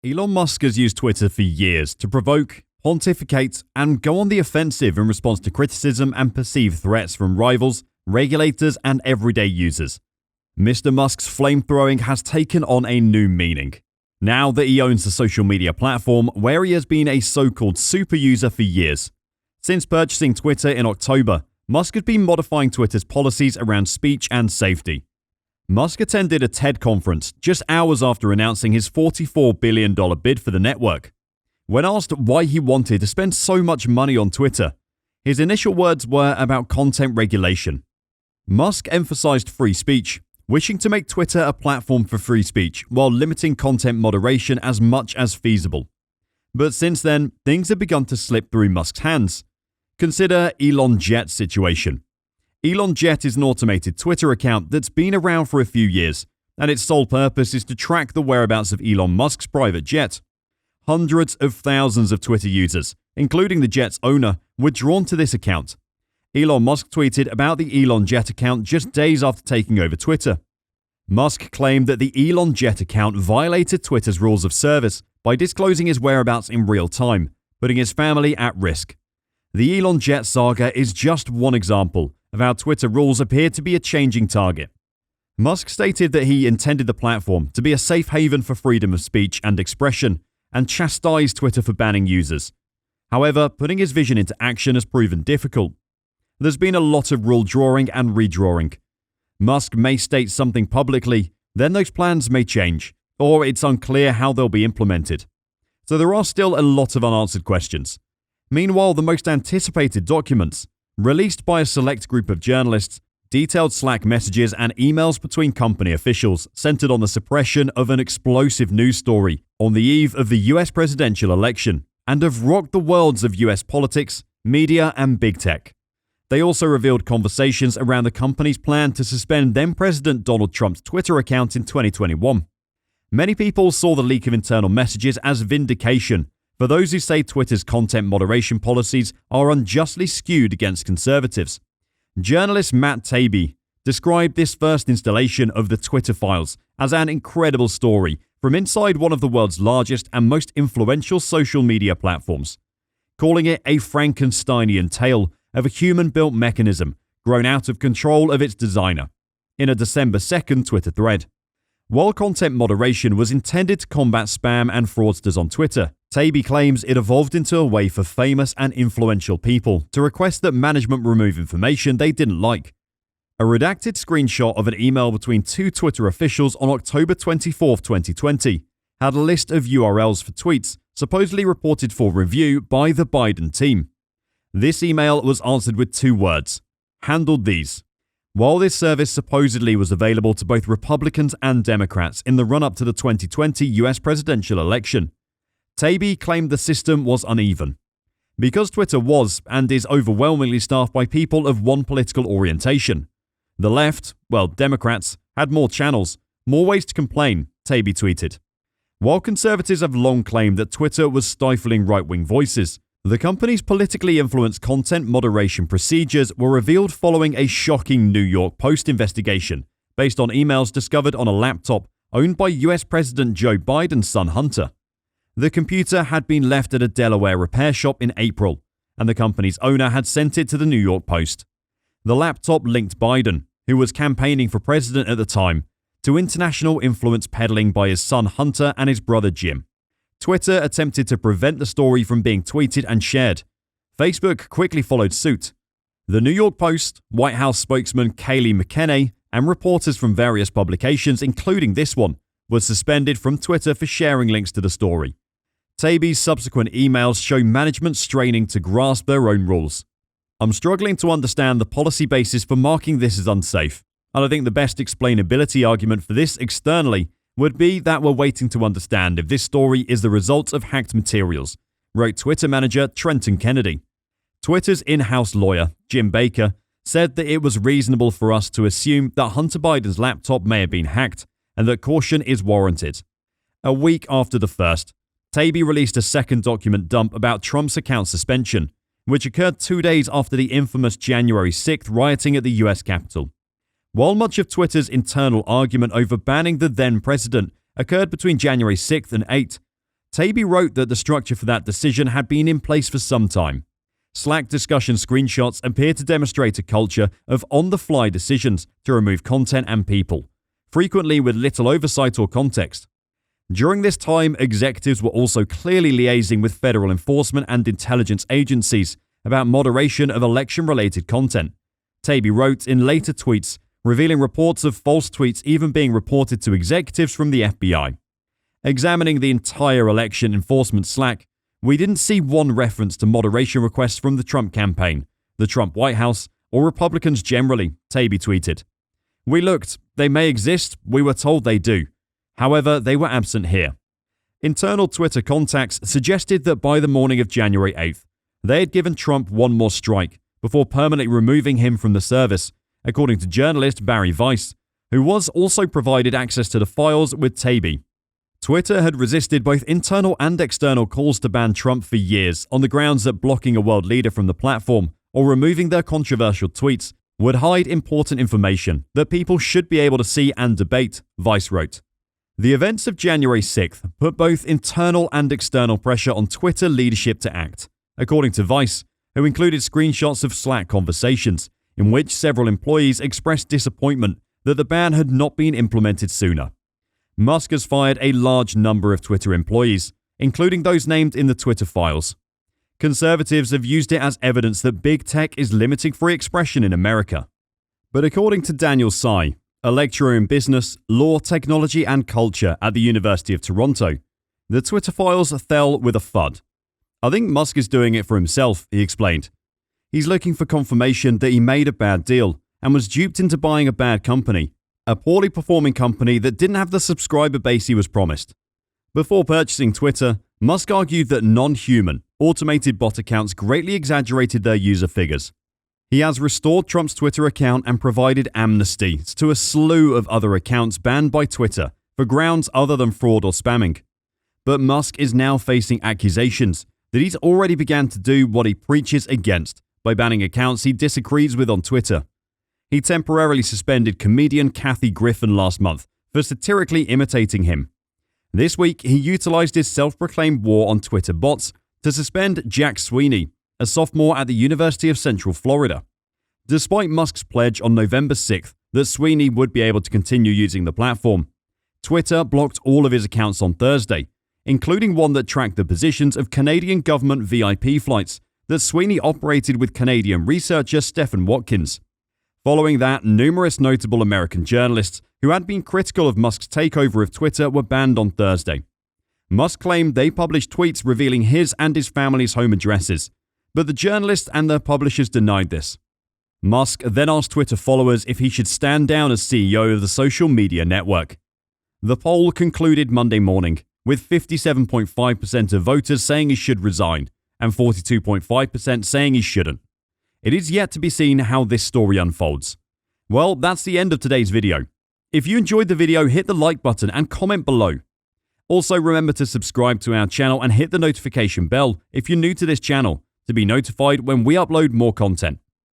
Elon Musk has used Twitter for years to provoke, pontificate, and go on the offensive in response to criticism and perceived threats from rivals, regulators, and everyday users. Mr. Musk's flamethrowing has taken on a new meaning, now that he owns the social media platform where he has been a so-called super user for years. Since purchasing Twitter in October, Musk has been modifying Twitter's policies around speech and safety. Musk attended a TED conference just hours after announcing his $44 billion bid for the network. When asked why he wanted to spend so much money on Twitter, his initial words were about content regulation. Musk emphasized free speech, wishing to make Twitter a platform for free speech while limiting content moderation as much as feasible. But since then, things have begun to slip through Musk's hands. Consider Elon Jet's situation. Elon Jet is an automated Twitter account that's been around for a few years, and its sole purpose is to track the whereabouts of Elon Musk's private jet. Hundreds of thousands of Twitter users, including the jet's owner, were drawn to this account. Elon Musk tweeted about the Elon Jet account just days after taking over Twitter. Musk claimed that the Elon Jet account violated Twitter's rules of service by disclosing his whereabouts in real time, putting his family at risk. The Elon Jet saga is just one example of how Twitter rules appear to be a changing target. Musk stated that he intended the platform to be a safe haven for freedom of speech and expression, and chastised Twitter for banning users. However, putting his vision into action has proven difficult. There's been a lot of rule drawing and redrawing. Musk may state something publicly, then those plans may change, or it's unclear how they'll be implemented. So there are still a lot of unanswered questions. Meanwhile, the most anticipated documents, released by a select group of journalists, detailed Slack messages and emails between company officials centered on the suppression of an explosive news story on the eve of the US presidential election, and have rocked the worlds of US politics, media, and big tech. They also revealed conversations around the company's plan to suspend then-President Donald Trump's Twitter account in 2021. Many people saw the leak of internal messages as vindication for those who say Twitter's content moderation policies are unjustly skewed against conservatives. Journalist Matt Taibbi described this first installation of the Twitter files as an incredible story from inside one of the world's largest and most influential social media platforms, calling it a Frankensteinian tale of a human-built mechanism grown out of control of its designer, in a December 2nd Twitter thread. While content moderation was intended to combat spam and fraudsters on Twitter, Taibbi claims it evolved into a way for famous and influential people to request that management remove information they didn't like. A redacted screenshot of an email between two Twitter officials on October 24, 2020, had a list of URLs for tweets supposedly reported for review by the Biden team. This email was answered with two words: handled these. While this service supposedly was available to both Republicans and Democrats in the run-up to the 2020 US presidential election, Taibbi claimed the system was uneven. Because Twitter was and is overwhelmingly staffed by people of one political orientation, the left, well, Democrats, had more channels, more ways to complain, Taibbi tweeted. While conservatives have long claimed that Twitter was stifling right-wing voices, the company's politically influenced content moderation procedures were revealed following a shocking New York Post investigation based on emails discovered on a laptop owned by US President Joe Biden's son Hunter. The computer had been left at a Delaware repair shop in April, and the company's owner had sent it to the New York Post. The laptop linked Biden, who was campaigning for president at the time, to international influence peddling by his son Hunter and his brother Jim. Twitter attempted to prevent the story from being tweeted and shared. Facebook quickly followed suit. The New York Post, White House spokesman Kayleigh McEnany, and reporters from various publications, including this one, were suspended from Twitter for sharing links to the story. Taibbi's subsequent emails show management straining to grasp their own rules. I'm struggling to understand the policy basis for marking this as unsafe, and I think the best explainability argument for this externally would be that we're waiting to understand if this story is the result of hacked materials, wrote Twitter manager Trenton Kennedy. Twitter's in-house lawyer, Jim Baker, said that it was reasonable for us to assume that Hunter Biden's laptop may have been hacked and that caution is warranted. A week after the first, Taibbi released a second document dump about Trump's account suspension, which occurred 2 days after the infamous January 6th rioting at the US Capitol. While much of Twitter's internal argument over banning the then-president occurred between January 6th and 8th, Taibbi wrote that the structure for that decision had been in place for some time. Slack discussion screenshots appear to demonstrate a culture of on-the-fly decisions to remove content and people, frequently with little oversight or context. During this time, executives were also clearly liaising with federal enforcement and intelligence agencies about moderation of election-related content, Taibbi wrote in later tweets, revealing reports of false tweets even being reported to executives from the FBI. Examining the entire election enforcement Slack, we didn't see one reference to moderation requests from the Trump campaign, the Trump White House, or Republicans generally, Taibbi tweeted. We looked, they may exist, we were told they do. However, they were absent here. Internal Twitter contacts suggested that by the morning of January 8th, they had given Trump one more strike before permanently removing him from the service, according to journalist Barry Weiss, who was also provided access to the files with Taibbi. Twitter had resisted both internal and external calls to ban Trump for years on the grounds that blocking a world leader from the platform or removing their controversial tweets would hide important information that people should be able to see and debate, Weiss wrote. The events of January 6th put both internal and external pressure on Twitter leadership to act, according to Weiss, who included screenshots of Slack conversations in which several employees expressed disappointment that the ban had not been implemented sooner. Musk has fired a large number of Twitter employees, including those named in the Twitter files. Conservatives have used it as evidence that big tech is limiting free expression in America. But according to Daniel Tsai, a lecturer in business, law, technology, and culture at the University of Toronto, the Twitter files fell with a thud. I think Musk is doing it for himself, he explained. He's looking for confirmation that he made a bad deal and was duped into buying a bad company, a poorly performing company that didn't have the subscriber base he was promised. Before purchasing Twitter, Musk argued that non-human, automated bot accounts greatly exaggerated their user figures. He has restored Trump's Twitter account and provided amnesty to a slew of other accounts banned by Twitter for grounds other than fraud or spamming. But Musk is now facing accusations that he's already began to do what he preaches against by banning accounts he disagrees with on Twitter. He temporarily suspended comedian Kathy Griffin last month for satirically imitating him. This week, he utilized his self-proclaimed war on Twitter bots to suspend Jack Sweeney, a sophomore at the University of Central Florida. Despite Musk's pledge on November 6th that Sweeney would be able to continue using the platform, Twitter blocked all of his accounts on Thursday, including one that tracked the positions of Canadian government VIP flights that Sweeney operated with Canadian researcher Stephen Watkins. Following that, numerous notable American journalists who had been critical of Musk's takeover of Twitter were banned on Thursday. Musk claimed they published tweets revealing his and his family's home addresses, but the journalists and their publishers denied this. Musk then asked Twitter followers if he should stand down as CEO of the social media network. The poll concluded Monday morning, with 57.5% of voters saying he should resign and 42.5% saying he shouldn't. It is yet to be seen how this story unfolds. Well, that's the end of today's video. If you enjoyed the video, hit the like button and comment below. Also, remember to subscribe to our channel and hit the notification bell if you're new to this channel to be notified when we upload more content.